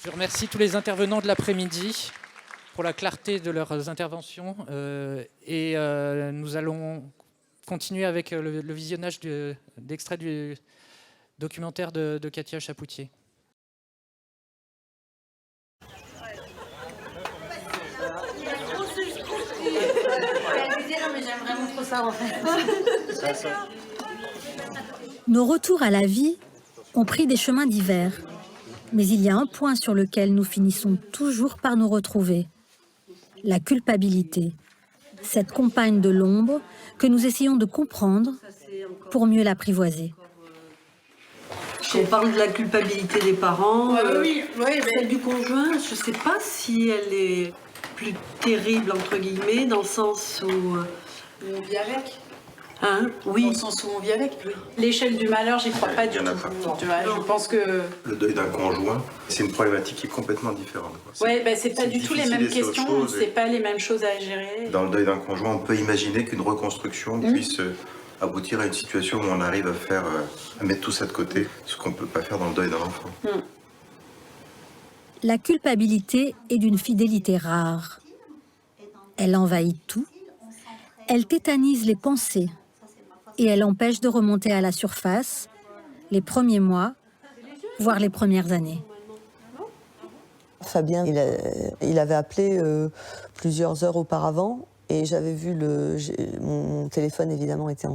Je remercie tous les intervenants de l'après-midi pour la clarté de leurs interventions. Nous allons continuer avec le visionnage d'extraits du documentaire de Katia Chapoutier. Nos retours à la vie ont pris des chemins divers. Mais il y a un point sur lequel nous finissons toujours par nous retrouver. La culpabilité. Cette compagne de l'ombre que nous essayons de comprendre pour mieux l'apprivoiser. On parle de la culpabilité des parents, celle du conjoint, je ne sais pas si elle est plus terrible, entre guillemets, dans le sens où... On vit avec. Hein, oui. Dans le sens où on vit avec. L'échelle du malheur, j'y crois pas du tout. Tu vois, je pense que... Le deuil d'un conjoint, c'est une problématique qui est complètement différente. Oui, c'est pas du tout les mêmes questions, c'est pas les mêmes choses à gérer. Dans le deuil d'un conjoint, on peut imaginer qu'une reconstruction puisse aboutir à une situation où on arrive à mettre tout ça de côté, ce qu'on ne peut pas faire dans le deuil d'un enfant. La culpabilité est d'une fidélité rare. Elle envahit tout, elle tétanise les pensées et elle empêche de remonter à la surface les premiers mois, voire les premières années. Fabien, il avait appelé plusieurs heures auparavant et j'avais vu mon téléphone évidemment était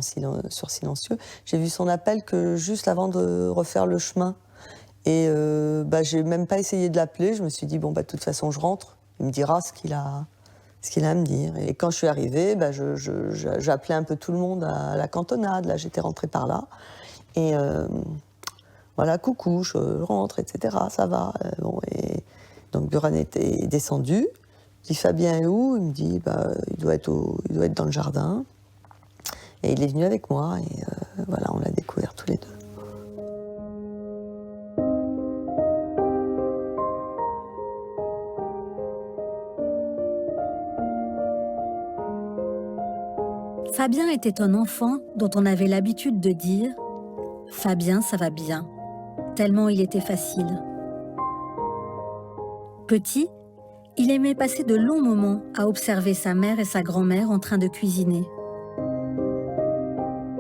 sur silencieux. J'ai vu son appel que juste avant de refaire le chemin. Et j'ai même pas essayé de l'appeler, je me suis dit de toute façon je rentre, il me dira ce qu'il a à me dire. Et quand je suis arrivée, j'appelais un peu tout le monde à la cantonade, là j'étais rentrée par là. Et voilà, coucou, je rentre, etc., ça va. Et donc Buran était descendu, je dis Fabien est où? Il me dit il doit être dans le jardin. Et il est venu avec moi et voilà, on l'a découvert tous les deux. Fabien était un enfant dont on avait l'habitude de dire « Fabien, ça va bien », tellement il était facile. Petit, il aimait passer de longs moments à observer sa mère et sa grand-mère en train de cuisiner.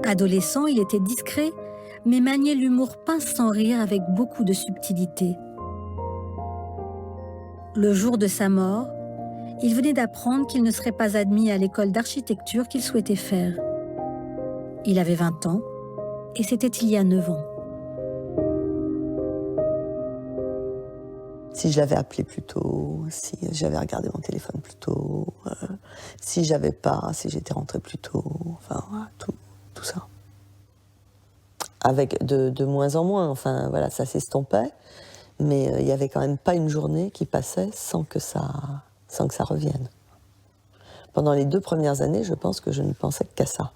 Adolescent, il était discret, mais maniait l'humour pince sans rire avec beaucoup de subtilité. Le jour de sa mort, il venait d'apprendre qu'il ne serait pas admis à l'école d'architecture qu'il souhaitait faire. Il avait 20 ans, et c'était il y a 9 ans. Si je l'avais appelé plus tôt, si j'avais regardé mon téléphone plus tôt, si j'étais rentrée plus tôt, enfin voilà, tout ça. Avec de moins en moins, enfin voilà, ça s'estompait, mais il n'y avait quand même pas une journée qui passait sans que ça revienne. Pendant les 2 premières années, je pense que je ne pensais qu'à ça.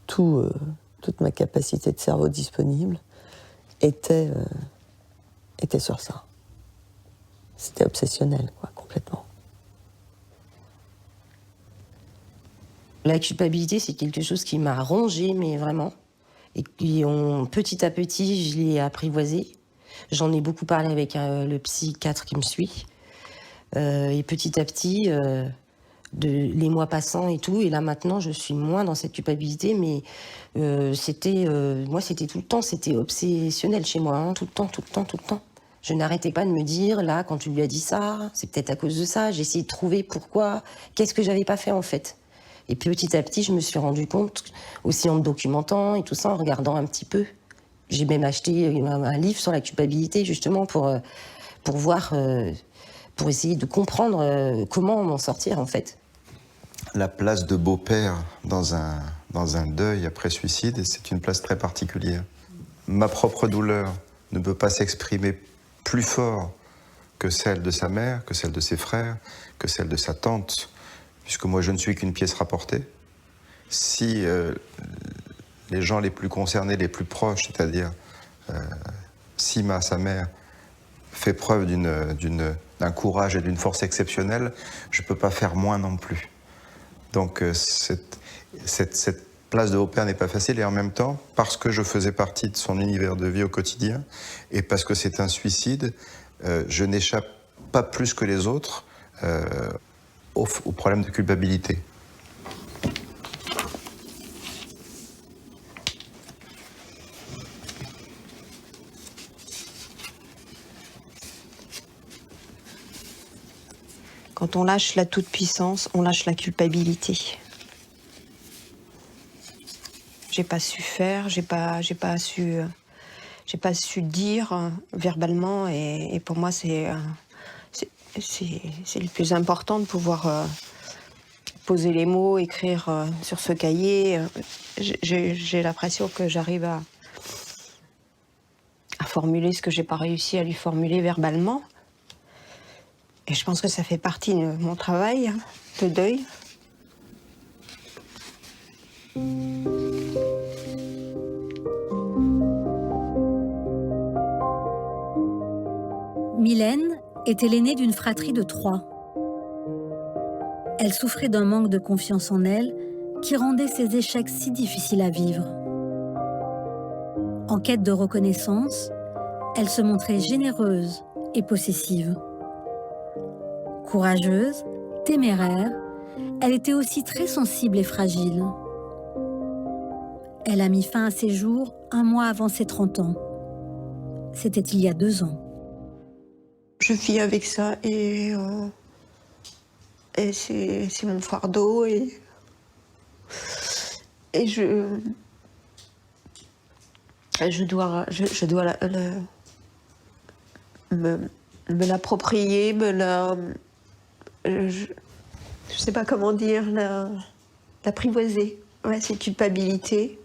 Toute ma capacité de cerveau disponible était sur ça. C'était obsessionnel, complètement. La culpabilité, c'est quelque chose qui m'a rongée, mais vraiment. Et petit à petit, je l'ai apprivoisée. J'en ai beaucoup parlé avec le psychiatre qui me suit. Et petit à petit, les mois passant et tout, et là maintenant, je suis moins dans cette culpabilité, mais moi, c'était tout le temps, c'était obsessionnel chez moi, tout le temps. Je n'arrêtais pas de me dire, là, quand tu lui as dit ça, c'est peut-être à cause de ça, j'ai essayé de trouver pourquoi, qu'est-ce que j'avais pas fait en fait. Et petit à petit, je me suis rendu compte, aussi en me documentant et tout ça, en regardant un petit peu. J'ai même acheté un livre sur la culpabilité, justement, pour voir, pour essayer de comprendre comment m'en sortir, en fait. La place de beau-père dans un deuil après suicide, c'est une place très particulière. Ma propre douleur ne peut pas s'exprimer plus fort que celle de sa mère, que celle de ses frères, que celle de sa tante, puisque moi je ne suis qu'une pièce rapportée. Si les gens les plus concernés, les plus proches, c'est-à-dire Sima, sa mère, fait preuve d'un courage et d'une force exceptionnelle, je ne peux pas faire moins non plus. Donc cette place de Beaupère n'est pas facile, et en même temps, parce que je faisais partie de son univers de vie au quotidien, et parce que c'est un suicide, je n'échappe pas plus que les autres au problème de culpabilité. Quand on lâche la toute-puissance, on lâche la culpabilité. J'ai pas su faire, j'ai pas su dire verbalement, et pour moi c'est le plus important de pouvoir poser les mots, écrire sur ce cahier. J'ai l'impression que j'arrive à formuler ce que j'ai pas réussi à lui formuler verbalement. Et je pense que ça fait partie de mon travail de deuil. Mylène était l'aînée d'une fratrie de 3. Elle souffrait d'un manque de confiance en elle qui rendait ses échecs si difficiles à vivre. En quête de reconnaissance, elle se montrait généreuse et possessive. Courageuse, téméraire, elle était aussi très sensible et fragile. Elle a mis fin à ses jours 1 mois avant ses 30 ans. C'était il y a 2 ans. Je vis avec ça, et c'est mon fardeau, et je dois me l'approprier, je sais pas comment dire, l'apprivoiser. Ouais, c'est culpabilité,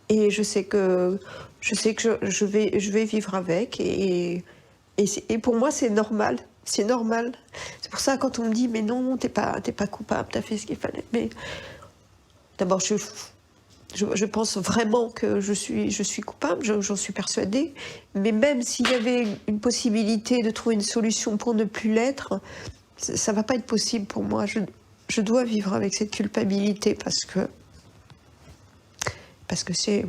et je sais que je vais vivre avec, et pour moi c'est normal. C'est normal. C'est pour ça, quand on me dit mais non, t'es pas coupable, t'as fait ce qu'il fallait. Mais d'abord, je pense vraiment que je suis coupable, j'en suis persuadée. Mais même s'il y avait une possibilité de trouver une solution pour ne plus l'être, ça va pas être possible pour moi. Je dois vivre avec cette culpabilité parce que c'est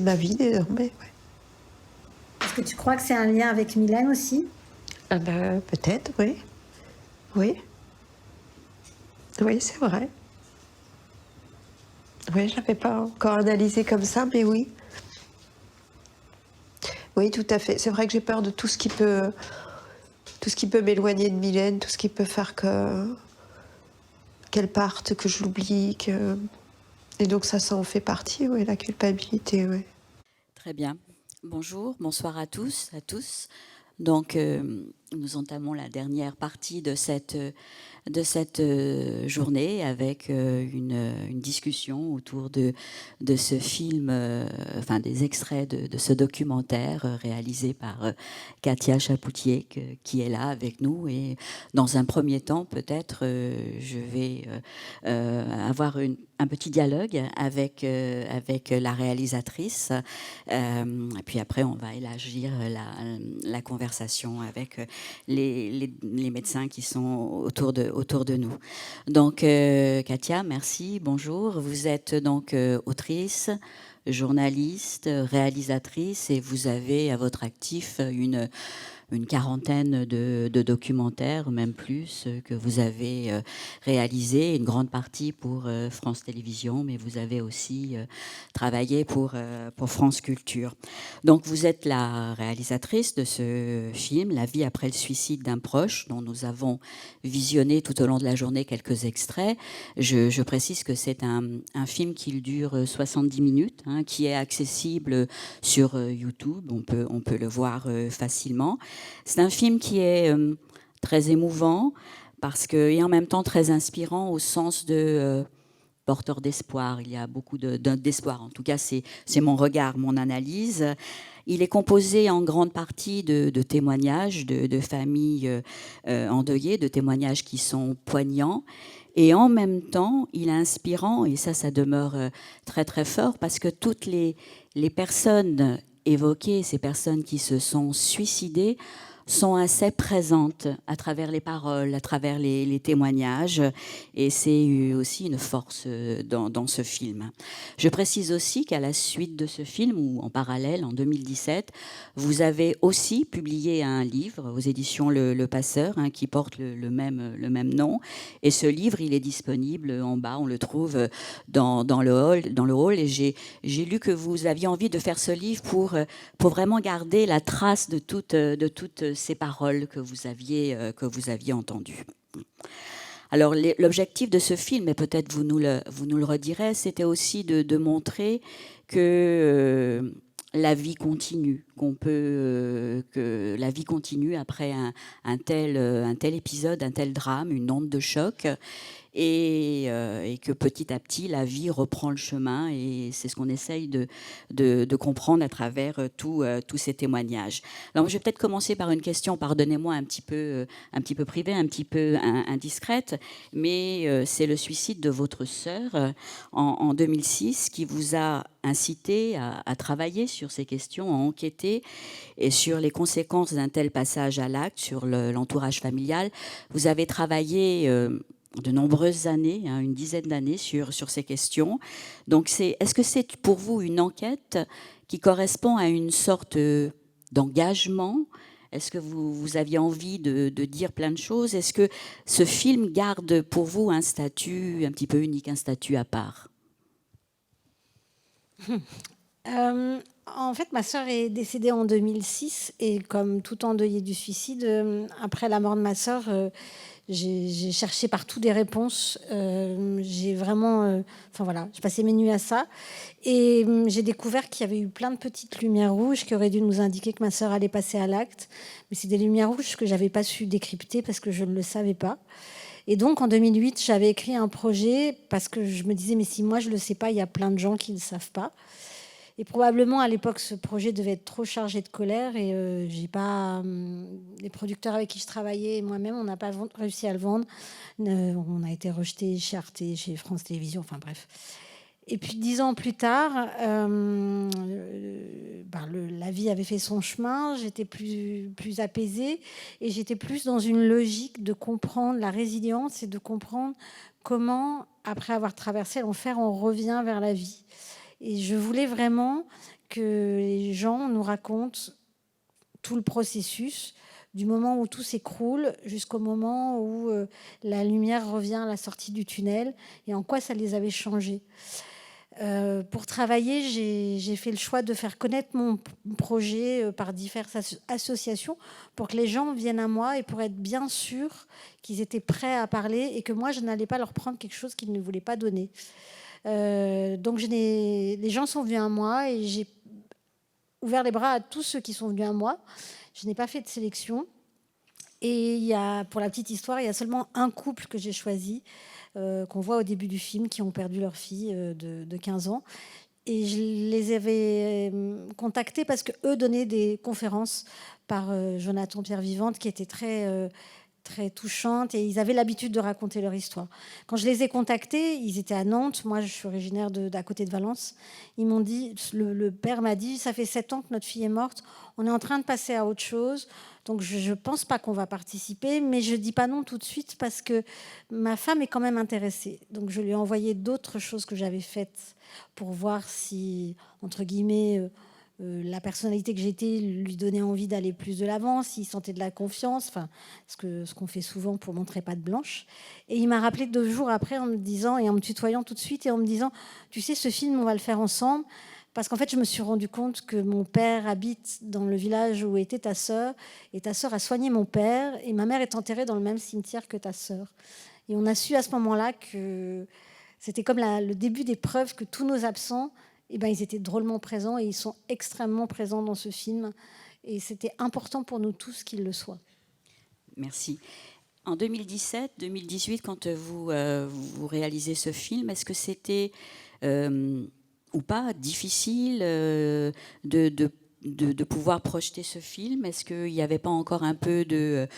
ma vie désormais. Ouais. Est-ce que tu crois que c'est un lien avec Mylène aussi ? Ah ben, peut-être, oui. Oui. Oui, c'est vrai. Oui, je l'avais pas encore analysé comme ça, mais oui. Oui, tout à fait. C'est vrai que j'ai peur de tout ce qui peut m'éloigner de Mylène, tout ce qui peut faire qu'elle parte, que je l'oublie, et donc ça en fait partie, oui, la culpabilité, oui. Très bien. Bonjour, bonsoir à tous, à tous. Donc, nous entamons la dernière partie de cette journée avec une discussion autour de ce film, enfin des extraits de ce documentaire réalisé par Katia Chapoutier qui est là avec nous. Et dans un premier temps, peut-être, je vais avoir un petit dialogue avec la réalisatrice. Et puis après, on va élargir la conversation avec les médecins qui sont autour de nous. Donc, Katia, merci, bonjour. Vous êtes donc autrice, journaliste, réalisatrice, et vous avez à votre actif une quarantaine de documentaires, même plus, que vous avez réalisés, une grande partie pour France Télévisions, mais vous avez aussi travaillé pour France Culture. Donc vous êtes la réalisatrice de ce film, La vie après le suicide d'un proche, dont nous avons visionné tout au long de la journée quelques extraits. Je précise que c'est un film qui dure 70 minutes, hein, qui est accessible sur YouTube, on peut le voir facilement. C'est un film qui est très émouvant et en même temps très inspirant au sens de porteur d'espoir. Il y a beaucoup d'espoir. En tout cas, c'est mon regard, mon analyse. Il est composé en grande partie de témoignages de familles endeuillées, de témoignages qui sont poignants. Et en même temps, il est inspirant, et ça demeure très très fort, parce que toutes les personnes évoquées, ces personnes qui se sont suicidées, sont assez présentes à travers les paroles, à travers les témoignages, et c'est aussi une force dans ce film. Je précise aussi qu'à la suite de ce film, ou en parallèle, en 2017, vous avez aussi publié un livre aux éditions Le Passeur, hein, qui porte le même nom, et ce livre, il est disponible en bas, on le trouve dans le hall, et j'ai lu que vous aviez envie de faire ce livre pour vraiment garder la trace de toutes ces paroles que vous aviez entendues. Alors l'objectif de ce film, et peut-être vous nous le redirez, c'était aussi de montrer que la vie continue, que la vie continue après un tel épisode, un tel drame, une onde de choc, et que petit à petit la vie reprend le chemin, et c'est ce qu'on essaye de comprendre à travers tous ces témoignages. Alors je vais peut-être commencer par une question, pardonnez-moi, un petit peu privée, un petit peu indiscrète, mais c'est le suicide de votre sœur en 2006 qui vous a incité à travailler sur ces questions, à enquêter et sur les conséquences d'un tel passage à l'acte sur l'entourage familial. Vous avez travaillé de nombreuses années, hein, une dizaine d'années sur ces questions. Donc est-ce que c'est pour vous une enquête qui correspond à une sorte d'engagement ? Est-ce que vous aviez envie de dire plein de choses ? Est-ce que ce film garde pour vous un statut un petit peu unique, un statut à part ? En fait, ma sœur est décédée en 2006 et comme tout endeuillé du suicide, après la mort de ma sœur, j'ai cherché partout des réponses. J'ai vraiment, j'ai passé mes nuits à ça et j'ai découvert qu'il y avait eu plein de petites lumières rouges qui auraient dû nous indiquer que ma sœur allait passer à l'acte, mais c'est des lumières rouges que j'avais pas su décrypter parce que je ne le savais pas. Et donc en 2008, j'avais écrit un projet parce que je me disais mais si moi je le sais pas, il y a plein de gens qui ne le savent pas. Et probablement, à l'époque, ce projet devait être trop chargé de colère et j'ai pas... les producteurs avec qui je travaillais et moi-même, on n'a pas réussi à le vendre. On a été rejeté chez Arte, chez France Télévisions, enfin bref. Et puis 10 ans plus tard, la vie avait fait son chemin, j'étais plus apaisée et j'étais plus dans une logique de comprendre la résilience et de comprendre comment, après avoir traversé l'enfer, on revient vers la vie. Et je voulais vraiment que les gens nous racontent tout le processus, du moment où tout s'écroule jusqu'au moment où la lumière revient à la sortie du tunnel et en quoi ça les avait changés. Pour travailler, j'ai fait le choix de faire connaître mon projet par diverses associations pour que les gens viennent à moi et pour être bien sûrs qu'ils étaient prêts à parler et que moi, je n'allais pas leur prendre quelque chose qu'ils ne voulaient pas donner. Donc les gens sont venus à moi et j'ai ouvert les bras à tous ceux qui sont venus à moi. Je n'ai pas fait de sélection. Et pour la petite histoire, il y a seulement un couple que j'ai choisi, qu'on voit au début du film, qui ont perdu leur fille de 15 ans. Et je les avais contactés parce qu'eux donnaient des conférences par Jonathan Pierre Vivante qui étaient très touchantes et ils avaient l'habitude de raconter leur histoire. Quand je les ai contactés, ils étaient à Nantes. Moi, je suis originaire d'à côté de Valence. Ils m'ont dit, le père m'a dit, ça fait 7 ans que notre fille est morte. On est en train de passer à autre chose. Donc, je ne pense pas qu'on va participer, mais je ne dis pas non tout de suite parce que ma femme est quand même intéressée. Donc, je lui ai envoyé d'autres choses que j'avais faites pour voir si, entre guillemets, la personnalité que j'étais lui donnait envie d'aller plus de l'avant, s'il sentait de la confiance, enfin, ce qu'on fait souvent pour montrer patte blanche. Et il m'a rappelé 2 jours après en me disant, et en me tutoyant tout de suite, et en me disant, tu sais, ce film, on va le faire ensemble. Parce qu'en fait, je me suis rendu compte que mon père habite dans le village où était ta sœur, et ta sœur a soigné mon père, et ma mère est enterrée dans le même cimetière que ta sœur. Et on a su à ce moment-là que c'était comme le début des preuves que tous nos absents, ils étaient drôlement présents, et ils sont extrêmement présents dans ce film. Et c'était important pour nous tous qu'ils le soient. Merci. En 2017, 2018, quand vous réalisez ce film, est-ce que c'était... ou pas, difficile de pouvoir projeter ce film? Est-ce qu'il n'y avait pas encore un peu de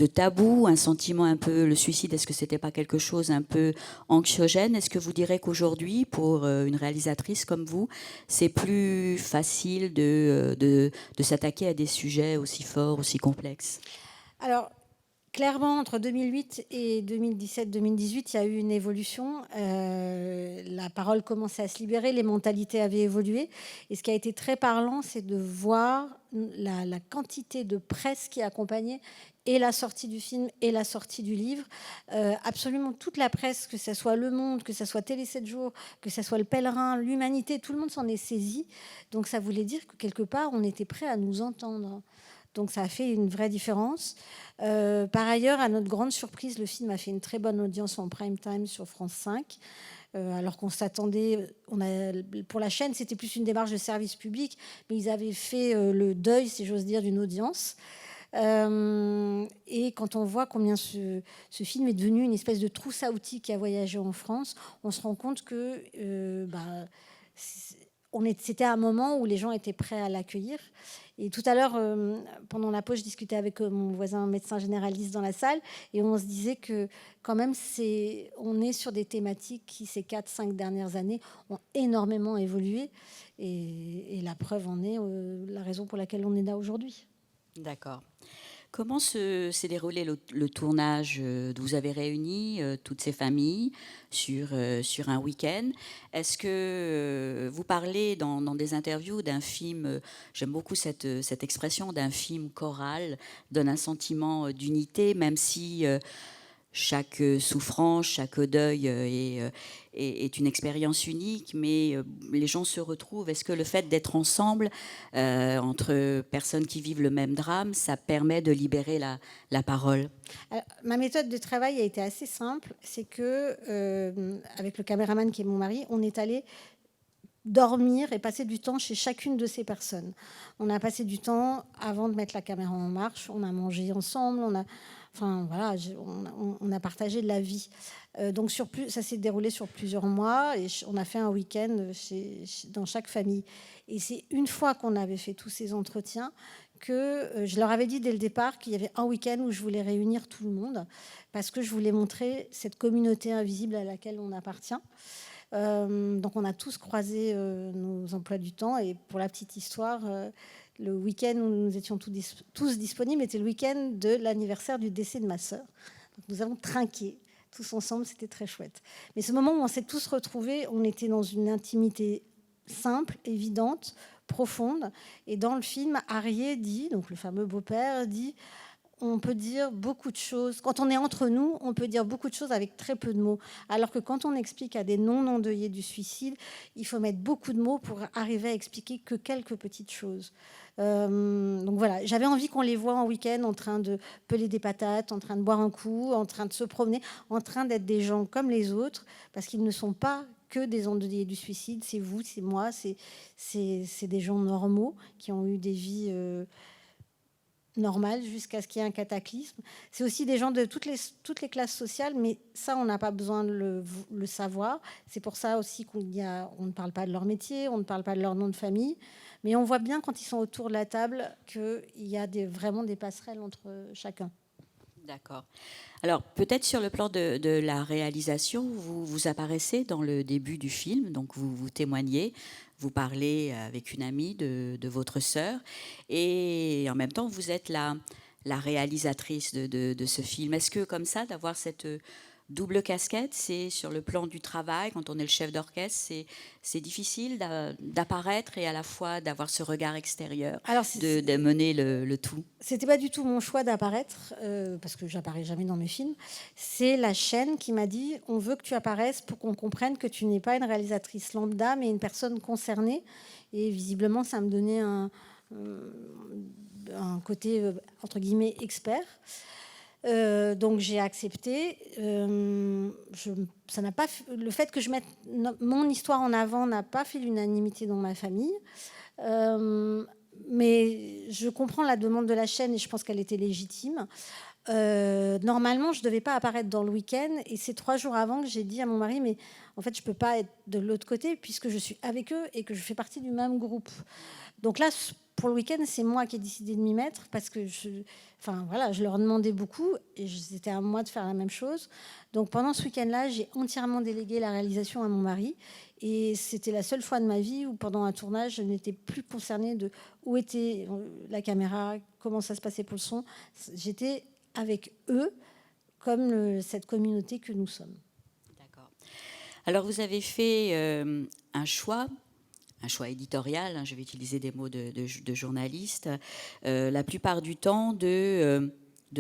tabou, un sentiment un peu, le suicide, est-ce que c'était pas quelque chose un peu anxiogène? Est-ce que vous direz qu'aujourd'hui, pour une réalisatrice comme vous, c'est plus facile de s'attaquer à des sujets aussi forts, aussi complexes? Alors, clairement, entre 2008 et 2017-2018, il y a eu une évolution. La parole commençait à se libérer, les mentalités avaient évolué. Et ce qui a été très parlant, c'est de voir la quantité de presse qui accompagnait et la sortie du film et la sortie du livre. Absolument toute la presse, que ce soit Le Monde, que ce soit Télé 7 jours, que ce soit Le Pèlerin, l'Humanité, tout le monde s'en est saisi. Donc ça voulait dire que quelque part, on était prêt à nous entendre. Donc ça a fait une vraie différence. Par ailleurs, à notre grande surprise, le film a fait une très bonne audience en prime time sur France 5. Alors qu'on s'attendait, pour la chaîne, c'était plus une démarche de service public, mais ils avaient fait le deuil, si j'ose dire, d'une audience. Et quand on voit combien ce film est devenu une espèce de trousse à outils qui a voyagé en France, on se rend compte que c'était un moment où les gens étaient prêts à l'accueillir. Et tout à l'heure, pendant la pause, je discutais avec mon voisin médecin généraliste dans la salle, et on se disait que quand même, on est sur des thématiques qui, ces 4-5 dernières années, ont énormément évolué. Et la preuve en est la raison pour laquelle on est là aujourd'hui. D'accord. Comment s'est déroulé le tournage? Vous avez réuni toutes ces familles sur un week-end. Est-ce que vous parlez dans des interviews d'un film, j'aime beaucoup cette expression, d'un film choral, donne un sentiment d'unité, même si chaque souffrance, chaque deuil est une expérience unique, mais les gens se retrouvent. Est-ce que le fait d'être ensemble, entre personnes qui vivent le même drame, ça permet de libérer la parole? Alors, ma méthode de travail a été assez simple. C'est que, avec le caméraman qui est mon mari, on est allé dormir et passer du temps chez chacune de ces personnes. On a passé du temps avant de mettre la caméra en marche. On a mangé ensemble, on a partagé de la vie. Donc ça s'est déroulé sur plusieurs mois et on a fait un week-end dans chaque famille. Et c'est une fois qu'on avait fait tous ces entretiens que je leur avais dit dès le départ qu'il y avait un week-end où je voulais réunir tout le monde parce que je voulais montrer cette communauté invisible à laquelle on appartient. Donc on a tous croisé nos emplois du temps, et pour la petite histoire, le week-end où nous étions tous disponibles était le week-end de l'anniversaire du décès de ma sœur. Donc nous avons trinqué tous ensemble, c'était très chouette. Mais ce moment où on s'est tous retrouvés, on était dans une intimité simple, évidente, profonde. Et dans le film, Arié dit, donc le fameux beau-père, dit: on peut dire beaucoup de choses. Quand on est entre nous, on peut dire beaucoup de choses avec très peu de mots. Alors que quand on explique à des non-endeuillés du suicide, il faut mettre beaucoup de mots pour arriver à expliquer que quelques petites choses. Donc voilà, j'avais envie qu'on les voit en week-end en train de peler des patates, en train de boire un coup, en train de se promener, en train d'être des gens comme les autres, parce qu'ils ne sont pas que des endeuillés du suicide. C'est vous, c'est moi, c'est des gens normaux qui ont eu des vies normales jusqu'à ce qu'il y ait un cataclysme. C'est aussi des gens de toutes les classes sociales, mais ça, on n'a pas besoin de le savoir. C'est pour ça aussi qu'on ne parle pas de leur métier, on ne parle pas de leur nom de famille, mais on voit bien quand ils sont autour de la table qu'il y a vraiment des passerelles entre chacun. D'accord. Alors, peut-être sur le plan de la réalisation, vous apparaissez dans le début du film, donc vous témoignez, vous parlez avec une amie de votre sœur, et en même temps, vous êtes la réalisatrice de ce film. Est-ce que, comme ça, d'avoir cette double casquette, c'est sur le plan du travail, quand on est le chef d'orchestre, c'est difficile d'apparaître et à la fois d'avoir ce regard extérieur, de mener le tout? C'était pas du tout mon choix d'apparaître, parce que j'apparais jamais dans mes films. C'est la chaîne qui m'a dit: on veut que tu apparaisses pour qu'on comprenne que tu n'es pas une réalisatrice lambda, mais une personne concernée. Et visiblement, ça me donnait un côté, entre guillemets, expert. Donc j'ai accepté. Le fait que je mette mon histoire en avant n'a pas fait l'unanimité dans ma famille. Mais je comprends la demande de la chaîne et je pense qu'elle était légitime. normalement, je ne devais pas apparaître dans le week-end. Et c'est 3 jours avant que j'ai dit à mon mari, mais en fait, je ne peux pas être de l'autre côté puisque je suis avec eux et que je fais partie du même groupe. Donc là, pour le week-end, c'est moi qui ai décidé de m'y mettre parce que je leur demandais beaucoup et c'était à moi de faire la même chose. Donc pendant ce week-end-là, j'ai entièrement délégué la réalisation à mon mari. Et c'était la seule fois de ma vie où, pendant un tournage, je n'étais plus concernée de où était la caméra, comment ça se passait pour le son. J'étais avec eux, comme cette communauté que nous sommes. D'accord. Alors, vous avez fait un choix éditorial, hein, je vais utiliser des mots de journaliste, la plupart du temps de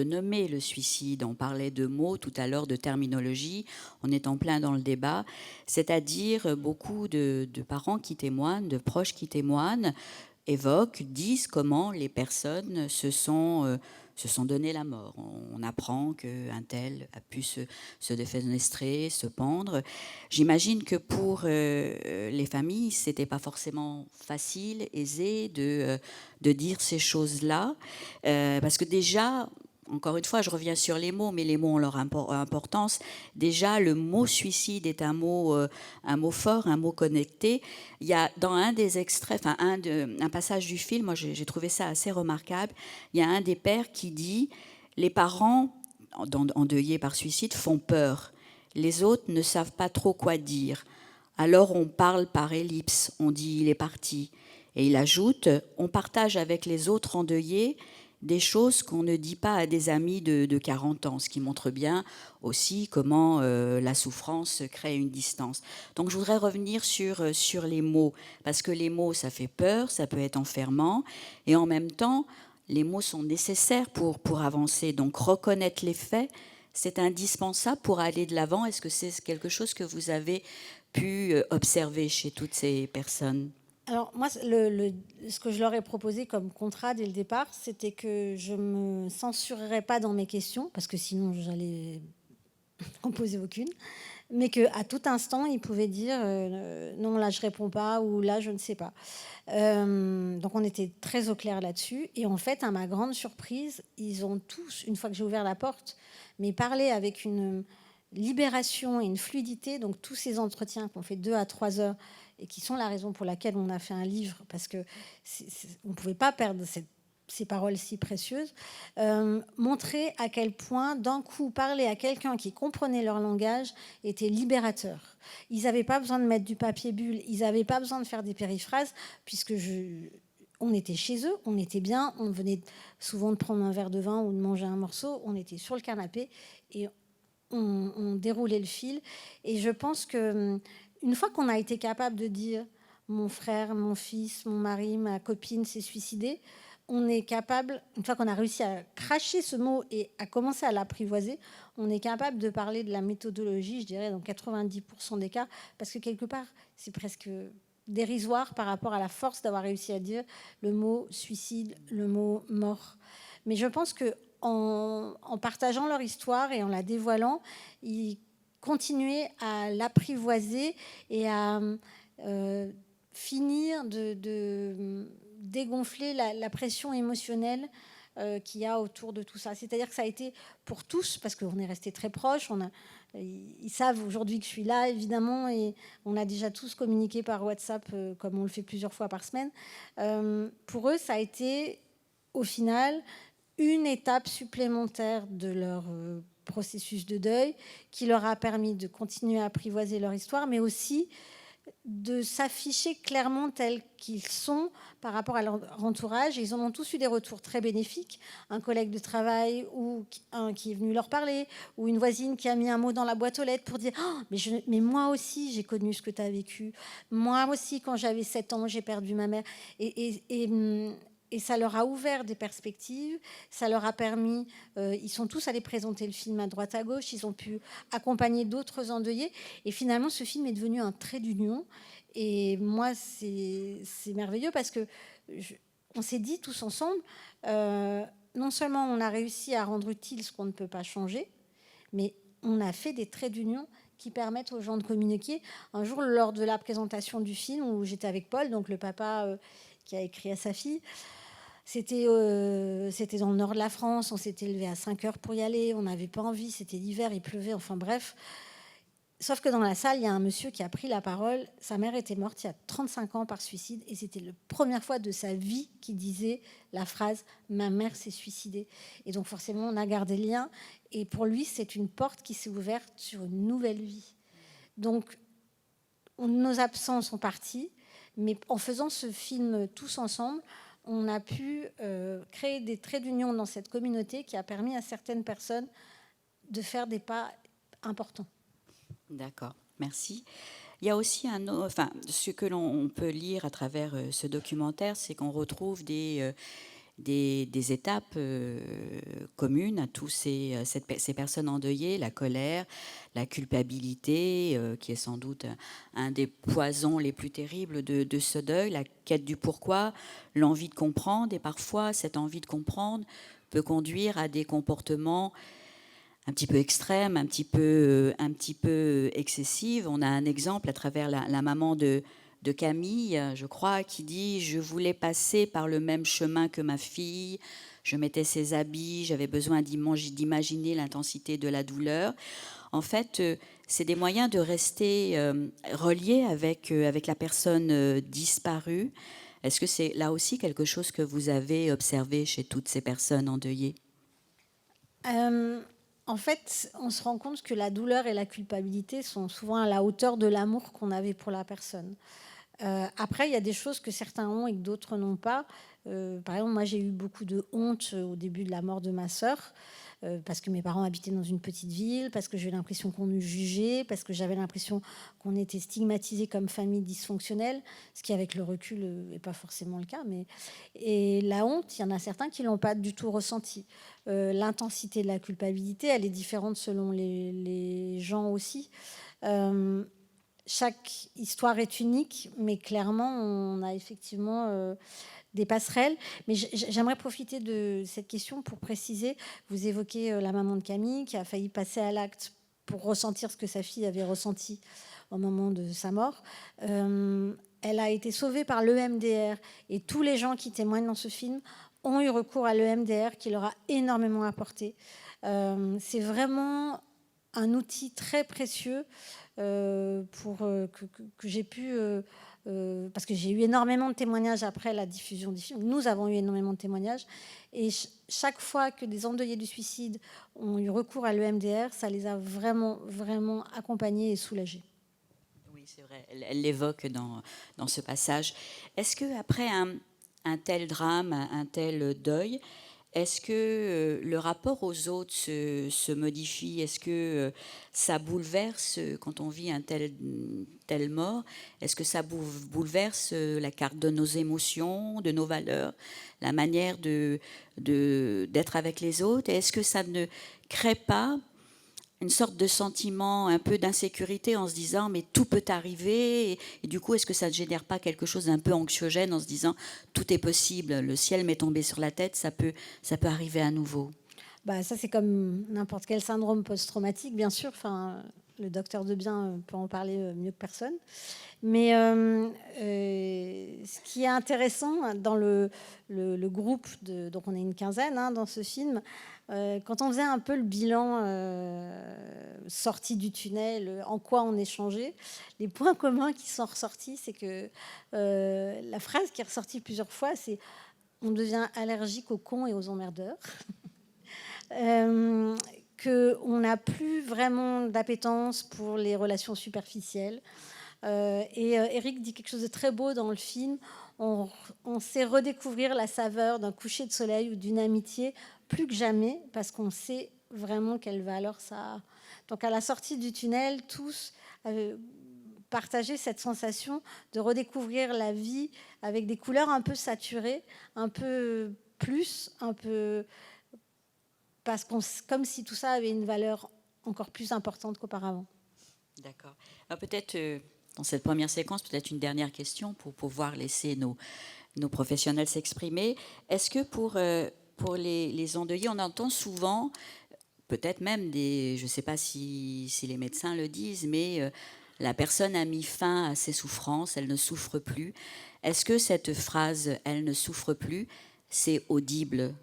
nommer le suicide. On parlait de mots tout à l'heure, de terminologie, on est en plein dans le débat, c'est-à-dire beaucoup de parents qui témoignent, de proches qui témoignent, évoquent, disent comment les personnes se sont donné la mort. On apprend qu'un tel a pu se défenestrer, se pendre. J'imagine que pour les familles, c'était pas forcément facile, aisé de dire ces choses-là, parce que déjà, encore une fois, je reviens sur les mots, mais les mots ont leur importance. Déjà, le mot suicide est un mot fort, un mot connecté. Il y a dans un des extraits, un passage du film, moi j'ai trouvé ça assez remarquable. Il y a un des pères qui dit « Les parents endeuillés par suicide font peur. Les autres ne savent pas trop quoi dire. Alors on parle par ellipse, on dit « il est parti ». Et il ajoute « On partage avec les autres endeuillés des choses qu'on ne dit pas à des amis de 40 ans, ce qui montre bien aussi comment la souffrance crée une distance. » Donc je voudrais revenir sur les mots, parce que les mots, ça fait peur, ça peut être enfermant, et en même temps, les mots sont nécessaires pour avancer. Donc reconnaître les faits, c'est indispensable pour aller de l'avant. Est-ce que c'est quelque chose que vous avez pu observer chez toutes ces personnes ? Alors moi, ce que je leur ai proposé comme contrat dès le départ, c'était que je ne me censurerais pas dans mes questions, parce que sinon j'allais en poser aucune, mais qu'à tout instant, ils pouvaient dire non, là je réponds pas, ou là je ne sais pas. Donc on était très au clair là-dessus. Et en fait, à ma grande surprise, ils ont tous, une fois que j'ai ouvert la porte, mais parlé avec une libération et une fluidité. Donc tous ces entretiens qu'on fait 2 à 3 heures, et qui sont la raison pour laquelle on a fait un livre, parce qu'on ne pouvait pas perdre ces paroles si précieuses, montrer à quel point, d'un coup, parler à quelqu'un qui comprenait leur langage était libérateur. Ils n'avaient pas besoin de mettre du papier bulle, ils n'avaient pas besoin de faire des périphrases, puisque on était chez eux, on était bien, on venait souvent de prendre un verre de vin ou de manger un morceau, on était sur le canapé, et on déroulait le fil. Et je pense que une fois qu'on a été capable de dire mon frère, mon fils, mon mari, ma copine s'est suicidé, on est capable, une fois qu'on a réussi à cracher ce mot et à commencer à l'apprivoiser, on est capable de parler de la méthodologie, je dirais, dans 90% des cas, parce que quelque part, c'est presque dérisoire par rapport à la force d'avoir réussi à dire le mot suicide, le mot mort. Mais je pense qu'en partageant leur histoire et en la dévoilant, ils continuer à l'apprivoiser et à finir de dégonfler la pression émotionnelle qu'il y a autour de tout ça. C'est-à-dire que ça a été pour tous, parce qu'on est restés très proches, ils savent aujourd'hui que je suis là, évidemment, et on a déjà tous communiqué par WhatsApp, comme on le fait plusieurs fois par semaine. Pour eux, ça a été, au final, une étape supplémentaire de leur processus de deuil qui leur a permis de continuer à apprivoiser leur histoire, mais aussi de s'afficher clairement tels qu'ils sont par rapport à leur entourage. Et ils en ont tous eu des retours très bénéfiques. Un collègue de travail ou un qui est venu leur parler, ou une voisine qui a mis un mot dans la boîte aux lettres pour dire oh, mais moi aussi j'ai connu ce que tu as vécu. Moi aussi quand j'avais 7 ans j'ai perdu ma mère. Et ça leur a ouvert des perspectives, ça leur a permis, ils sont tous allés présenter le film à droite à gauche, ils ont pu accompagner d'autres endeuillés, et finalement ce film est devenu un trait d'union. Et moi c'est merveilleux parce que on s'est dit tous ensemble, non seulement on a réussi à rendre utile ce qu'on ne peut pas changer, mais on a fait des traits d'union qui permettent aux gens de communiquer. Un jour, lors de la présentation du film, où j'étais avec Paul, donc le papa qui a écrit à sa fille, C'était dans le nord de la France, on s'était levé à 5 heures pour y aller, on n'avait pas envie, c'était l'hiver, il pleuvait, enfin bref. Sauf que dans la salle, il y a un monsieur qui a pris la parole. Sa mère était morte il y a 35 ans par suicide et c'était la première fois de sa vie qu'il disait la phrase « ma mère s'est suicidée ». Et donc forcément, on a gardé le lien. Et pour lui, c'est une porte qui s'est ouverte sur une nouvelle vie. Donc, nos absents sont partis, mais en faisant ce film tous ensemble, on a pu créer des traits d'union dans cette communauté qui a permis à certaines personnes de faire des pas importants. D'accord, merci. Il y a aussi ce que l'on peut lire à travers ce documentaire, c'est qu'on retrouve des étapes communes à tous ces personnes endeuillées, la colère, la culpabilité, qui est sans doute un des poisons les plus terribles de ce deuil, la quête du pourquoi, l'envie de comprendre, et parfois cette envie de comprendre peut conduire à des comportements un petit peu extrêmes, un petit peu excessifs. On a un exemple à travers la maman de Camille, je crois, qui dit « Je voulais passer par le même chemin que ma fille, je mettais ses habits, j'avais besoin d'imaginer l'intensité de la douleur ». En fait, c'est des moyens de rester reliés avec la personne disparue. Est-ce que c'est là aussi quelque chose que vous avez observé chez toutes ces personnes endeuillées ? En fait, on se rend compte que la douleur et la culpabilité sont souvent à la hauteur de l'amour qu'on avait pour la personne. Après, il y a des choses que certains ont et que d'autres n'ont pas. Par exemple, moi, j'ai eu beaucoup de honte au début de la mort de ma sœur, parce que mes parents habitaient dans une petite ville, parce que j'ai eu l'impression qu'on nous jugeait, parce que j'avais l'impression qu'on était stigmatisé comme famille dysfonctionnelle, ce qui, avec le recul, n'est pas forcément le cas. Et la honte, il y en a certains qui ne l'ont pas du tout ressenti. L'intensité de la culpabilité, elle est différente selon les gens aussi. Chaque histoire est unique, mais clairement, on a effectivement des passerelles. Mais j'aimerais profiter de cette question pour préciser, vous évoquez la maman de Camille qui a failli passer à l'acte pour ressentir ce que sa fille avait ressenti au moment de sa mort. Elle a été sauvée par l'EMDR et tous les gens qui témoignent dans ce film ont eu recours à l'EMDR qui leur a énormément apporté. C'est vraiment un outil très précieux pour que j'ai pu... parce que j'ai eu énormément de témoignages après la diffusion du film. Nous avons eu énormément de témoignages. Et chaque fois que des endeuillés du suicide ont eu recours à l'EMDR, ça les a vraiment, vraiment accompagnés et soulagés. Oui, c'est vrai. Elle l'évoque dans ce passage. Est-ce qu'après un tel drame, un tel deuil, est-ce que le rapport aux autres se modifie? Est-ce que ça bouleverse, quand on vit un tel mort, est-ce que ça bouleverse la carte de nos émotions, de nos valeurs, la manière d'être avec les autres? Et est-ce que ça ne crée pas une sorte de sentiment un peu d'insécurité en se disant mais tout peut arriver et du coup est-ce que ça ne génère pas quelque chose d'un peu anxiogène en se disant tout est possible, le ciel m'est tombé sur la tête, ça peut arriver à nouveau? Ça c'est comme n'importe quel syndrome post-traumatique, bien sûr. Enfin, le docteur Debien peut en parler mieux que personne. Mais ce qui est intéressant dans le groupe, donc on est une quinzaine dans ce film, quand on faisait un peu le bilan sortie du tunnel, en quoi on échangeait, les points communs qui sont ressortis, c'est que la phrase qui est ressortie plusieurs fois, c'est « on devient allergique aux cons et aux emmerdeurs ». Qu'on n'a plus vraiment d'appétence pour les relations superficielles. Et Eric dit quelque chose de très beau dans le film. On sait redécouvrir la saveur d'un coucher de soleil ou d'une amitié plus que jamais parce qu'on sait vraiment quelle valeur ça a. Donc à la sortie du tunnel, tous partageaient cette sensation de redécouvrir la vie avec des couleurs un peu saturées, un peu plus, un peu... parce comme si tout ça avait une valeur encore plus importante qu'auparavant. D'accord. Peut-être... dans cette première séquence, peut-être une dernière question pour pouvoir laisser nos professionnels s'exprimer. Est-ce que pour les endeuillés, on entend souvent, peut-être même je ne sais pas si les médecins le disent, mais la personne a mis fin à ses souffrances, elle ne souffre plus. Est-ce que cette phrase « elle ne souffre plus », c'est audible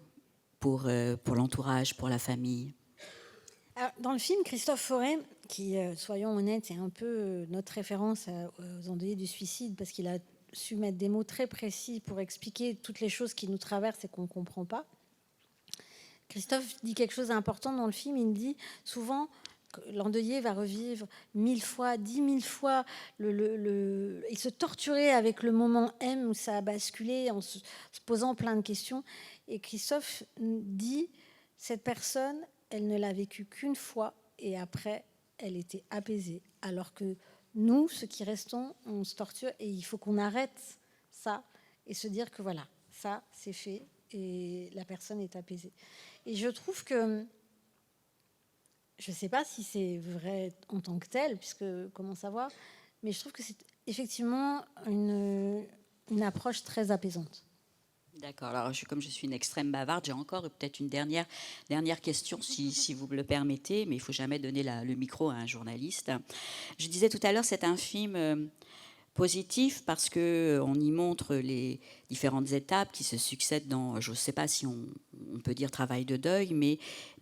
pour l'entourage, pour la famille? Alors, dans le film, Christophe Forêt, qui, soyons honnêtes, est un peu notre référence aux endeuillés du suicide, parce qu'il a su mettre des mots très précis pour expliquer toutes les choses qui nous traversent et qu'on ne comprend pas. Christophe dit quelque chose d'important dans le film. Il dit souvent que l'endeuillé va revivre 1000 fois, 10 000 fois, il se torturait avec le moment M où ça a basculé en se posant plein de questions. Et Christophe dit, cette personne, elle ne l'a vécu qu'une fois et après, elle était apaisée. Alors que nous, ceux qui restons, on se torture et il faut qu'on arrête ça et se dire que voilà, ça, c'est fait et la personne est apaisée. Et je trouve que, je ne sais pas si c'est vrai en tant que tel, puisque comment savoir, mais je trouve que c'est effectivement une approche très apaisante. D'accord. Alors, comme je suis une extrême bavarde, j'ai encore peut-être une dernière question, si vous me le permettez, mais il ne faut jamais donner le micro à un journaliste. Je disais tout à l'heure, c'est un film positif parce qu'on y montre les différentes étapes qui se succèdent dans, je ne sais pas si on peut dire travail de deuil, mais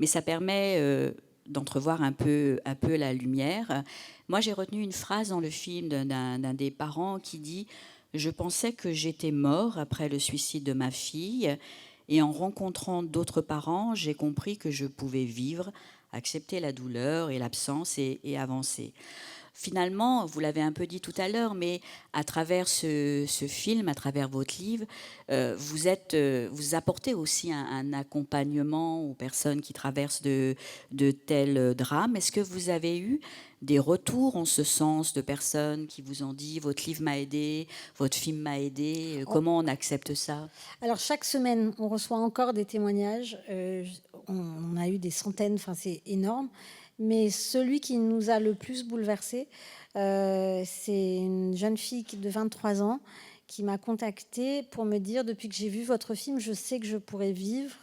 ça permet d'entrevoir un peu la lumière. Moi, j'ai retenu une phrase dans le film d'un des parents qui dit « Je pensais que j'étais mort après le suicide de ma fille et en rencontrant d'autres parents, j'ai compris que je pouvais vivre, accepter la douleur et l'absence et avancer. » Finalement, vous l'avez un peu dit tout à l'heure, mais à travers ce film, à travers votre livre, vous apportez aussi un accompagnement aux personnes qui traversent de tels drames. Est-ce que vous avez eu des retours en ce sens de personnes qui vous ont dit « votre livre m'a aidé, votre film m'a aidé », comment on accepte ça? Alors chaque semaine, on reçoit encore des témoignages. On a eu des centaines, enfin c'est énorme. Mais celui qui nous a le plus bouleversé, c'est une jeune fille de 23 ans qui m'a contactée pour me dire « Depuis que j'ai vu votre film, je sais que je pourrais vivre ».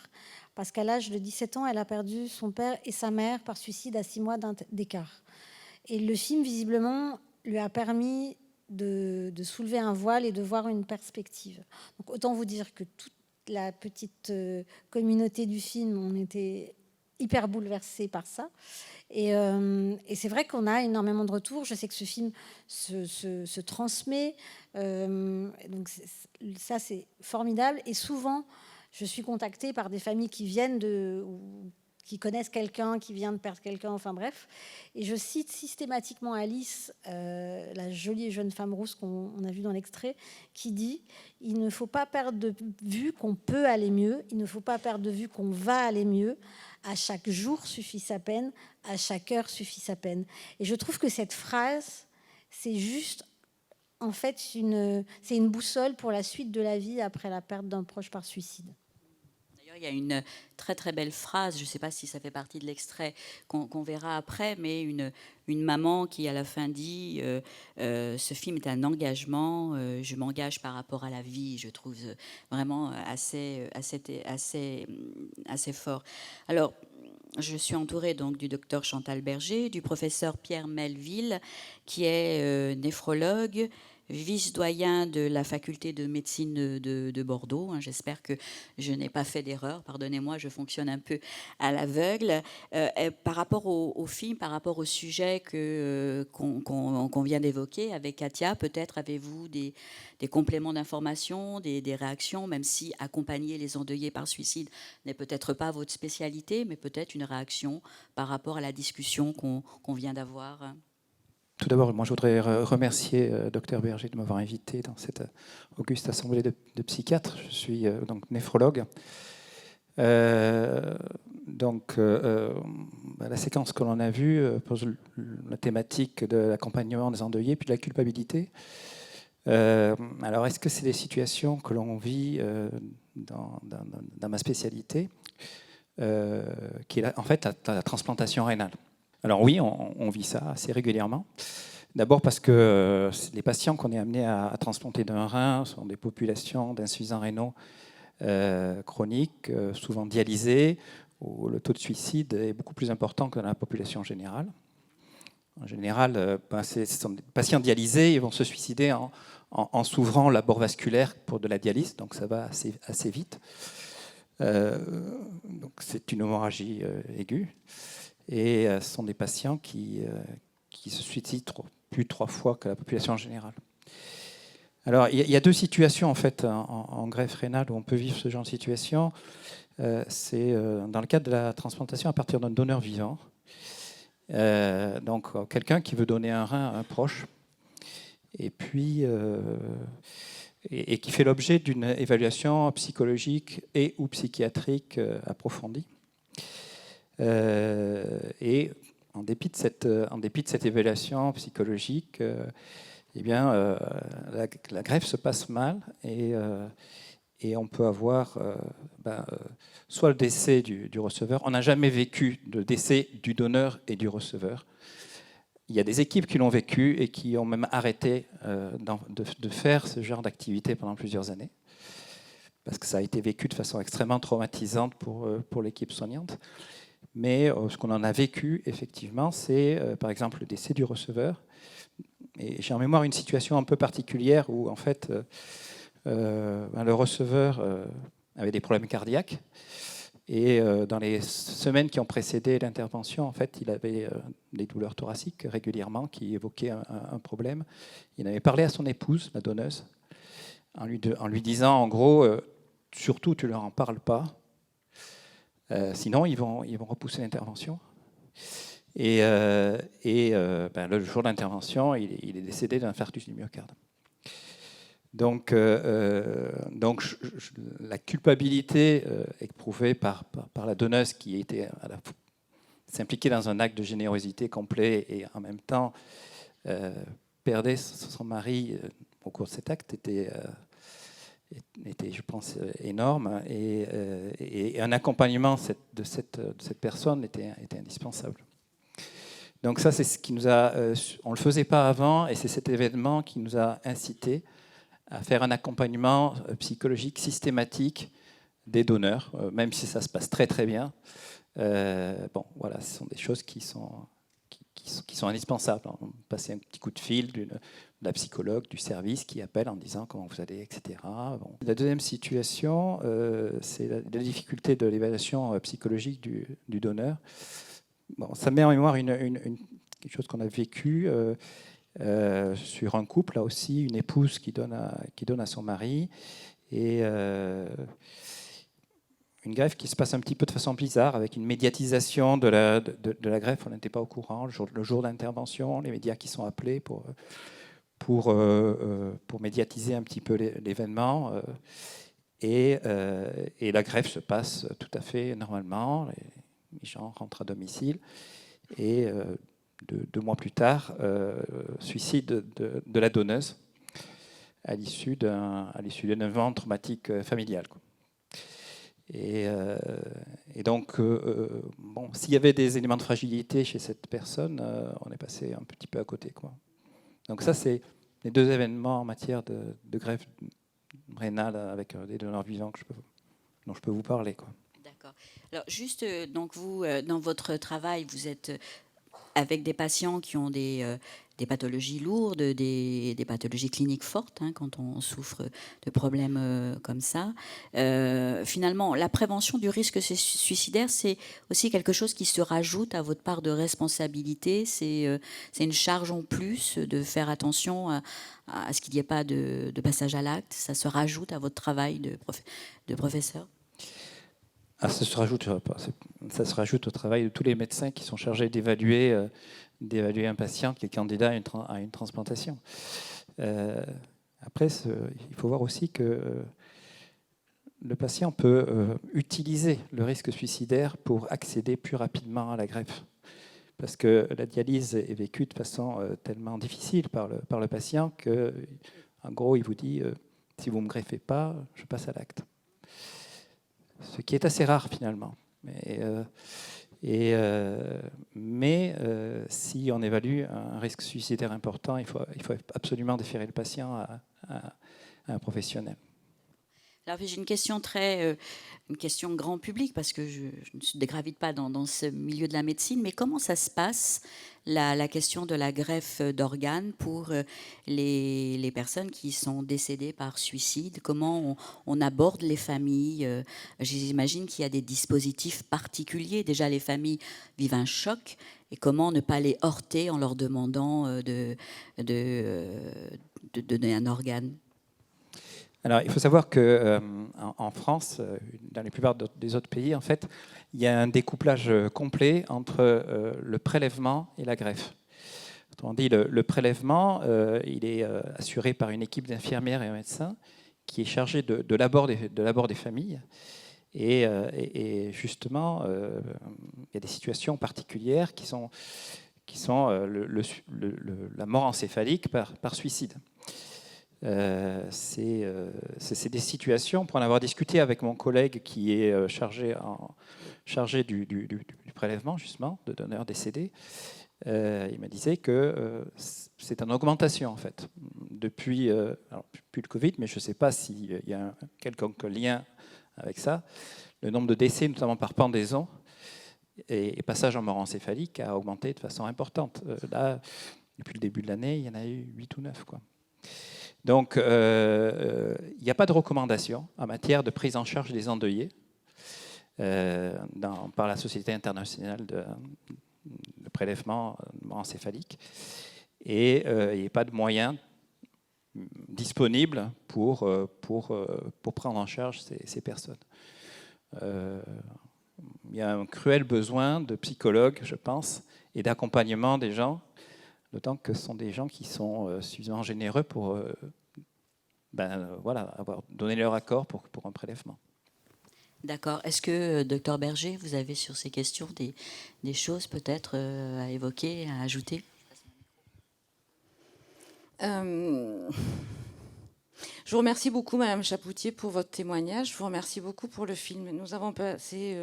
Parce qu'à l'âge de 17 ans, elle a perdu son père et sa mère par suicide à 6 mois d'écart. Et le film, visiblement, lui a permis de soulever un voile et de voir une perspective. Donc autant vous dire que toute la petite communauté du film, on était hyper bouleversés par ça. Et c'est vrai qu'on a énormément de retours. Je sais que ce film se transmet. Donc ça, c'est formidable. Et souvent, je suis contactée par des familles qui viennent qui connaissent quelqu'un, qui vient de perdre quelqu'un, enfin bref. Et je cite systématiquement Alice, la jolie et jeune femme rousse qu'on a vue dans l'extrait, qui dit « Il ne faut pas perdre de vue qu'on peut aller mieux, il ne faut pas perdre de vue qu'on va aller mieux. À chaque jour suffit sa peine, à chaque heure suffit sa peine. » Et je trouve que cette phrase, c'est juste, en fait, c'est une boussole pour la suite de la vie après la perte d'un proche par suicide. Il y a une très très belle phrase, je ne sais pas si ça fait partie de l'extrait qu'on verra après, mais une maman qui à la fin dit ce film est un engagement, je m'engage par rapport à la vie. Je trouve vraiment assez fort. Alors, je suis entourée donc du docteur Chantal Berger, du professeur Pierre Melville, qui est néphrologue, vice-doyen de la faculté de médecine de Bordeaux. J'espère que je n'ai pas fait d'erreur. Pardonnez-moi, je fonctionne un peu à l'aveugle. Par rapport au film, par rapport au sujet qu'on vient d'évoquer avec Katia, peut-être avez-vous des compléments d'information, des réactions, même si accompagner les endeuillés par suicide n'est peut-être pas votre spécialité, mais peut-être une réaction par rapport à la discussion qu'on vient d'avoir. Tout d'abord, moi, je voudrais remercier Dr Berger de m'avoir invité dans cette auguste assemblée de psychiatres. Je suis donc néphrologue. La séquence que l'on a vue pose la thématique de l'accompagnement des endeuillés puis de la culpabilité. Alors, est-ce que c'est des situations que l'on vit dans ma spécialité, qui est en fait la transplantation rénale? Alors oui, on vit ça assez régulièrement. D'abord parce que les patients qu'on est amenés à transplanter d'un rein sont des populations d'insuffisants rénaux chroniques, souvent dialysés, où le taux de suicide est beaucoup plus important que dans la population générale. En général, ce sont des patients dialysés, ils vont se suicider en s'ouvrant la bord vasculaire pour de la dialyse, donc ça va assez vite. Donc c'est une hémorragie aiguë. Et ce sont des patients qui se suicident plus de 3 fois que la population en général. Alors, il y a 2 situations en fait en greffe rénale où on peut vivre ce genre de situation. C'est dans le cadre de la transplantation à partir d'un donneur vivant. Donc, quelqu'un qui veut donner un rein à un proche, et puis et qui fait l'objet d'une évaluation psychologique et ou psychiatrique approfondie. Et en dépit de cette évaluation psychologique, eh bien, la greffe se passe mal et on peut avoir soit le décès du receveur. On n'a jamais vécu de décès du donneur et du receveur. Il y a des équipes qui l'ont vécu et qui ont même arrêté de faire ce genre d'activité pendant plusieurs années, parce que ça a été vécu de façon extrêmement traumatisante pour l'équipe soignante. Mais ce qu'on en a vécu, effectivement, c'est par exemple le décès du receveur. Et j'ai en mémoire une situation un peu particulière où, en fait, le receveur avait des problèmes cardiaques. Et dans les semaines qui ont précédé l'intervention, en fait, il avait des douleurs thoraciques régulièrement qui évoquaient un problème. Il avait parlé à son épouse, la donneuse, en lui disant, en gros, surtout, tu ne leur en parles pas. Sinon, ils vont repousser l'intervention. Et le jour de l'intervention, il est décédé d'un infarctus du myocarde. Donc la culpabilité éprouvée par la donneuse qui était s'impliquait dans un acte de générosité complet et en même temps perdait son mari au cours de cet acte était, je pense, énorme, et un accompagnement de cette personne était indispensable. Donc ça, c'est ce qui nous a... on ne le faisait pas avant, et c'est cet événement qui nous a incité à faire un accompagnement psychologique systématique des donneurs, même si ça se passe très très bien. Bon, voilà, ce sont des choses qui sont indispensables. Passer un petit coup de fil de la psychologue du service qui appelle en disant comment vous allez, etc. Bon. La deuxième situation, c'est la difficulté de l'évaluation psychologique du donneur. Bon, ça met en mémoire quelque chose qu'on a vécu sur un couple, là aussi, une épouse qui donne à son mari, et une greffe qui se passe un petit peu de façon bizarre, avec une médiatisation de la greffe. On n'était pas au courant. Le jour d'intervention, les médias qui sont appelés pour médiatiser un petit peu l'événement. Et la greffe se passe tout à fait normalement. Les gens rentrent à domicile. Et 2 mois plus tard, suicide de la donneuse à l'issue d'un événement traumatique familial. Et donc, bon, s'il y avait des éléments de fragilité chez cette personne, on est passé un petit peu à côté, quoi. Donc ça, c'est les 2 événements en matière de greffe rénale avec des donneurs vivants dont je peux vous parler, quoi. D'accord. Alors juste, donc vous, dans votre travail, vous êtes avec des patients qui ont des pathologies lourdes, des pathologies cliniques fortes, hein, quand on souffre de problèmes comme ça. Finalement, la prévention du risque suicidaire, c'est aussi quelque chose qui se rajoute à votre part de responsabilité. C'est une charge en plus de faire attention à ce qu'il n'y ait pas de passage à l'acte. Ça se rajoute à votre travail de professeur. Ça se rajoute au travail de tous les médecins qui sont chargés d'évaluer un patient qui est candidat à une transplantation. Après, il faut voir aussi que le patient peut utiliser le risque suicidaire pour accéder plus rapidement à la greffe. Parce que la dialyse est vécue de façon tellement difficile par le patient qu'en gros, il vous dit si vous ne me greffez pas, je passe à l'acte. Ce qui est assez rare finalement. Mais si on évalue un risque suicidaire important, il faut absolument déférer le patient à un professionnel. Alors, j'ai une question une question grand public, parce que je ne gravite pas dans ce milieu de la médecine, mais comment ça se passe, la question de la greffe d'organes pour les personnes qui sont décédées par suicide? Comment on aborde les familles? J'imagine qu'il y a des dispositifs particuliers. Déjà, les familles vivent un choc. Et comment ne pas les heurter en leur demandant de donner un organe? Alors, il faut savoir que en France, dans la plupart des autres pays, en fait, il y a un découplage complet entre le prélèvement et la greffe. Autrement dit, le prélèvement, il est assuré par une équipe d'infirmières et de médecins qui est chargée de l'abord des familles. Et justement, il y a des situations particulières qui sont la mort encéphalique par suicide. C'est des situations, pour en avoir discuté avec mon collègue qui est chargé du prélèvement, justement, de donneurs décédés, il me disait que c'est en augmentation, en fait. Depuis, alors, plus le Covid, mais je ne sais pas s'il y a un quelconque lien avec ça. Le nombre de décès, notamment par pendaison et passage en mort encéphalique, a augmenté de façon importante. Là, depuis le début de l'année, il y en a eu 8 ou 9, quoi. Donc, il n'y a pas de recommandation en matière de prise en charge des endeuillés par la Société internationale de prélèvement encéphalique. Et il n'y a pas de moyens disponibles pour prendre en charge ces personnes. Il y a un cruel besoin de psychologues, je pense, et d'accompagnement des gens, d'autant que ce sont des gens qui sont suffisamment généreux pour avoir donné leur accord pour un prélèvement. D'accord. Est-ce que, docteur Berger, vous avez sur ces questions des choses peut-être à évoquer, à ajouter? Je vous remercie beaucoup, Madame Chapoutier, pour votre témoignage. Je vous remercie beaucoup pour le film. Nous avons passé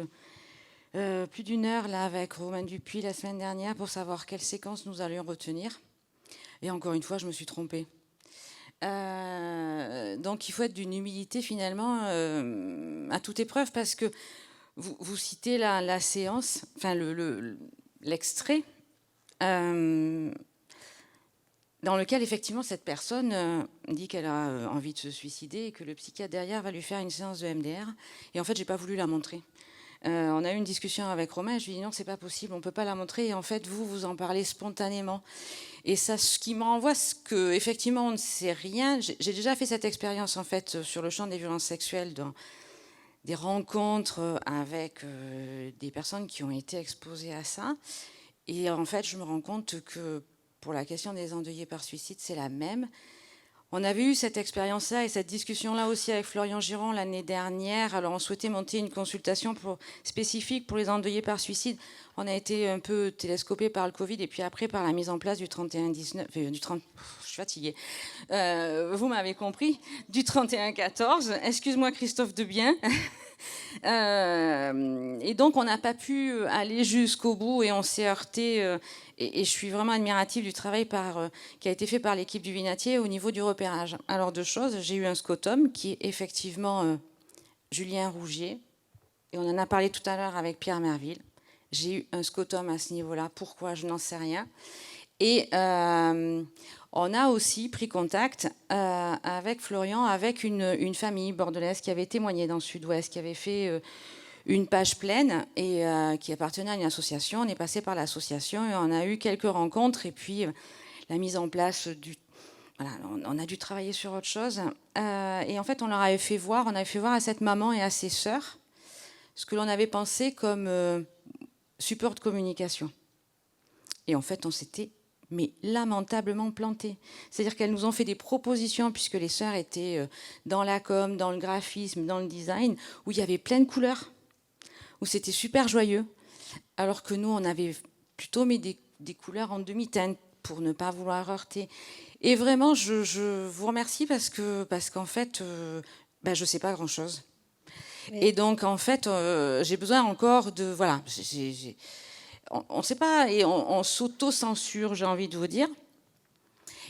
plus d'1 heure là avec Romain Dupuis la semaine dernière pour savoir quelle séquence nous allions retenir. Et encore une fois, je me suis trompée. Donc il faut être d'une humilité finalement à toute épreuve, parce que vous citez la séance, enfin l'extrait dans lequel effectivement cette personne dit qu'elle a envie de se suicider et que le psychiatre derrière va lui faire une séance de MDR. Et en fait, j'ai pas voulu la montrer. On a eu une discussion avec Romain et je lui ai dit non, c'est pas possible, on peut pas la montrer. Et en fait, vous en parlez spontanément. Et ça, ce qui me renvoie, c'est que effectivement, on ne sait rien. J'ai déjà fait cette expérience en fait sur le champ des violences sexuelles, dans des rencontres avec des personnes qui ont été exposées à ça. Et en fait, je me rends compte que pour la question des endeuillés par suicide, c'est la même. On avait eu cette expérience-là et cette discussion-là aussi avec Florian Giron l'année dernière. Alors, on souhaitait monter une consultation spécifique pour les endeuillés par suicide. On a été un peu télescopé par le Covid et puis après par la mise en place du 31-19... je suis fatiguée. Vous m'avez compris. Du 31-14. Excuse-moi, Christophe Debien. Et donc, on n'a pas pu aller jusqu'au bout et on s'est heurté... Et je suis vraiment admirative du travail qui a été fait par l'équipe du Vinatier au niveau du repérage. Alors, 2 choses. J'ai eu un scotum qui est effectivement Julien Rougier. Et on en a parlé tout à l'heure avec Pierre Merville. J'ai eu un scotum à ce niveau-là. Pourquoi? Je n'en sais rien. Et on a aussi pris contact avec Florian, avec une famille bordelaise qui avait témoigné dans le Sud-Ouest, qui avait fait... une page pleine et qui appartenait à une association. On est passé par l'association et on a eu quelques rencontres et puis la mise en place voilà, on a dû travailler sur autre chose. Et en fait, on avait fait voir à cette maman et à ses sœurs ce que l'on avait pensé comme support de communication. Et en fait, on s'était lamentablement planté. C'est-à-dire qu'elles nous ont fait des propositions, puisque les sœurs étaient dans la com, dans le graphisme, dans le design, où il y avait plein de couleurs, où c'était super joyeux, alors que nous, on avait plutôt mis des couleurs en demi-teinte pour ne pas vouloir heurter. Et vraiment, je vous remercie parce qu'en fait, je ne sais pas grand-chose. Oui. Et donc, en fait, j'ai besoin encore de... Voilà, on ne sait pas, et on s'auto-censure, j'ai envie de vous dire.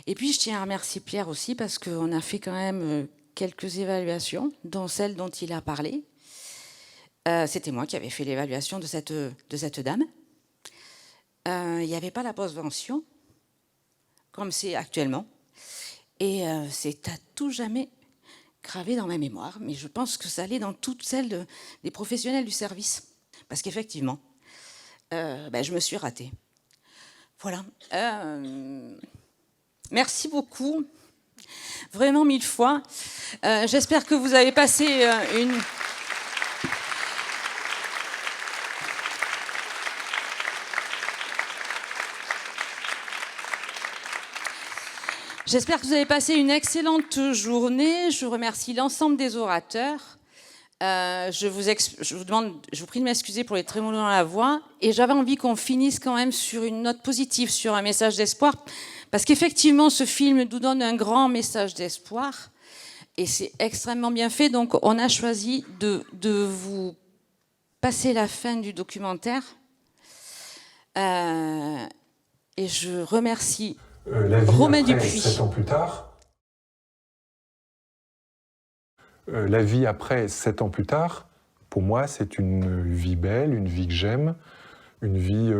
Et puis, je tiens à remercier Pierre aussi, parce qu'on a fait quand même... quelques évaluations, dont celle dont il a parlé. C'était moi qui avais fait l'évaluation de cette dame. Il n'y avait pas la postvention, comme c'est actuellement. Et c'est à tout jamais gravé dans ma mémoire. Mais je pense que ça allait dans toutes celles des professionnels du service. Parce qu'effectivement, je me suis ratée. Voilà. Merci beaucoup. Vraiment 1000 fois. J'espère que vous avez passé une... J'espère que vous avez passé une excellente journée. Je remercie l'ensemble des orateurs. Je vous prie de m'excuser pour les trémolos dans la voix. Et j'avais envie qu'on finisse quand même sur une note positive, sur un message d'espoir. Parce qu'effectivement, ce film nous donne un grand message d'espoir. Et c'est extrêmement bien fait. Donc, on a choisi de vous passer la fin du documentaire. Et je remercie Romain Dupuis. 7 ans plus tard. La vie après 7 ans plus tard, pour moi, c'est une vie belle, une vie que j'aime, une vie,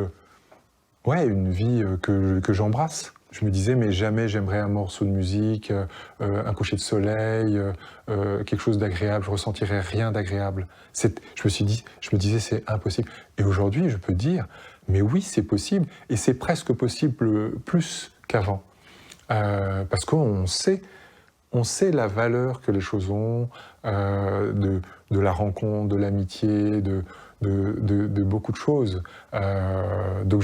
que j'embrasse. Je me disais, mais jamais j'aimerais un morceau de musique, un coucher de soleil, quelque chose d'agréable. Je ressentirais rien d'agréable. Je me disais, c'est impossible. Et aujourd'hui, je peux dire, mais oui, c'est possible. Et c'est presque possible plus qu'avant. Parce qu'on sait la valeur que les choses ont, de la rencontre, de l'amitié, de beaucoup de choses. Donc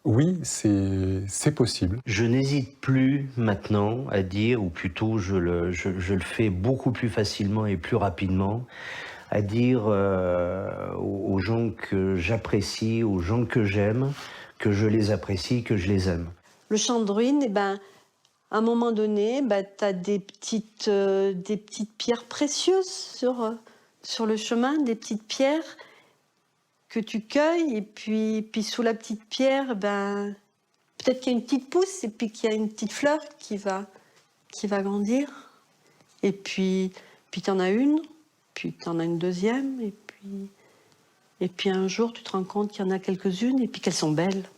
oui, c'est possible. Je n'hésite plus maintenant à dire, ou plutôt je le fais beaucoup plus facilement et plus rapidement, à dire aux gens que j'apprécie, aux gens que j'aime, que je les apprécie, que je les aime. Le chant de ruine, à un moment donné, tu as des petites pierres précieuses sur le chemin, des petites pierres que tu cueilles, et puis sous la petite pierre, peut-être qu'il y a une petite pousse, et puis qu'il y a une petite fleur qui va grandir. Et puis tu en as une, puis tu en as une deuxième, et puis un jour, tu te rends compte qu'il y en a quelques-unes, et puis qu'elles sont belles.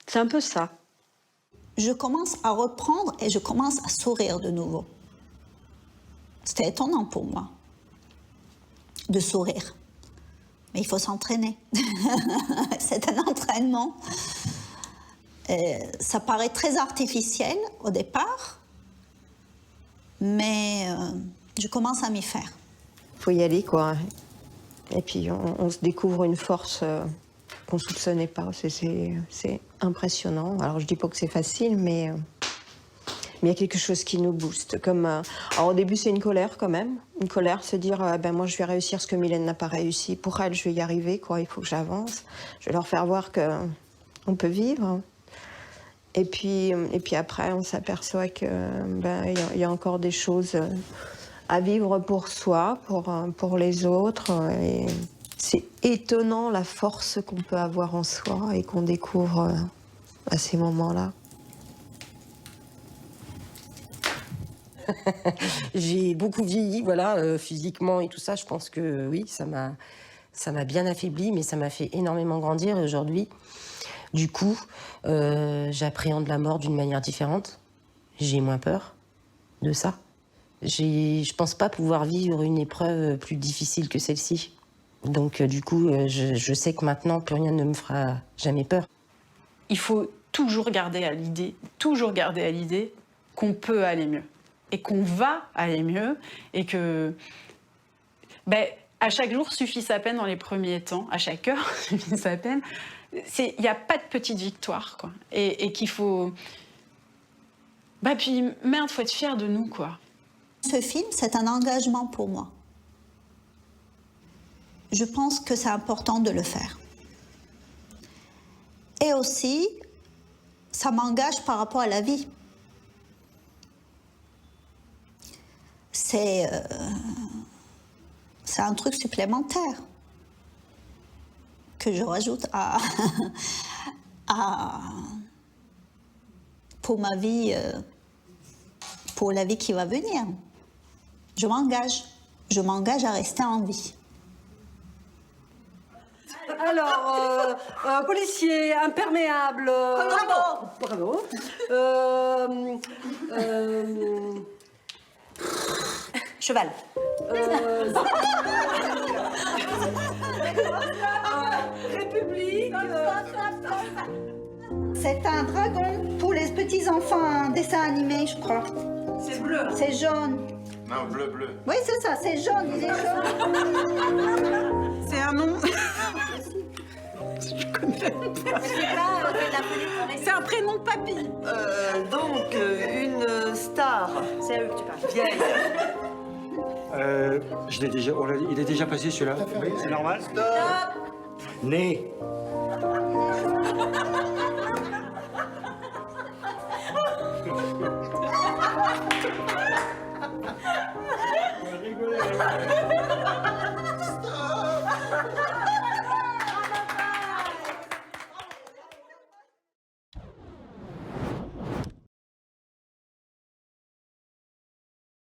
C'est un peu ça. Je commence à reprendre et je commence à sourire de nouveau. C'était étonnant pour moi de sourire. Mais il faut s'entraîner. C'est un entraînement. Ça paraît très artificiel au départ, mais je commence à m'y faire. Il faut y aller, quoi. Et puis on se découvre une force qu'on ne soupçonnait pas. C'est impressionnant. Alors je dis pas que c'est facile, mais il y a quelque chose qui nous booste. Alors au début c'est une colère quand même. Une colère, se dire moi je vais réussir ce que Mylène n'a pas réussi. Pour elle je vais y arriver, quoi. Il faut que j'avance. Je vais leur faire voir qu'on peut vivre. Et puis après on s'aperçoit que y a encore des choses à vivre pour soi, pour les autres. Et c'est étonnant la force qu'on peut avoir en soi et qu'on découvre à ces moments-là. J'ai beaucoup vieilli, voilà, physiquement et tout ça. Je pense que oui, ça m'a bien affaibli, mais ça m'a fait énormément grandir. Et aujourd'hui, du coup, j'appréhende la mort d'une manière différente. J'ai moins peur de ça. Je pense pas pouvoir vivre une épreuve plus difficile que celle-ci. Donc du coup, je sais que maintenant, plus rien ne me fera jamais peur. Il faut toujours garder à l'idée qu'on peut aller mieux. Et qu'on va aller mieux. Et que à chaque jour suffit sa peine dans les premiers temps. À chaque heure suffit sa peine. Il n'y a pas de petite victoire, quoi. Et qu'il faut... puis merde, faut être fier de nous, quoi. Ce film, c'est un engagement pour moi. Je pense que c'est important de le faire. Et aussi, ça m'engage par rapport à la vie. C'est un truc supplémentaire que je rajoute pour ma vie pour la vie qui va venir. Je m'engage. Je m'engage à rester en vie. Alors, policier, imperméable. Bravo. Bravo. Cheval. République. C'est un dragon pour les petits enfants, un dessin animé, je crois. C'est bleu. C'est jaune. Non, bleu. Oui, c'est ça, c'est jaune, il est jaune. C'est un nom. C'est un prénom de papy. Donc, une star. C'est à eux que tu parles. Vieille. Je l'ai déjà, il est déjà passé celui-là. Oui, c'est normal. Stop. Né. Rigoler.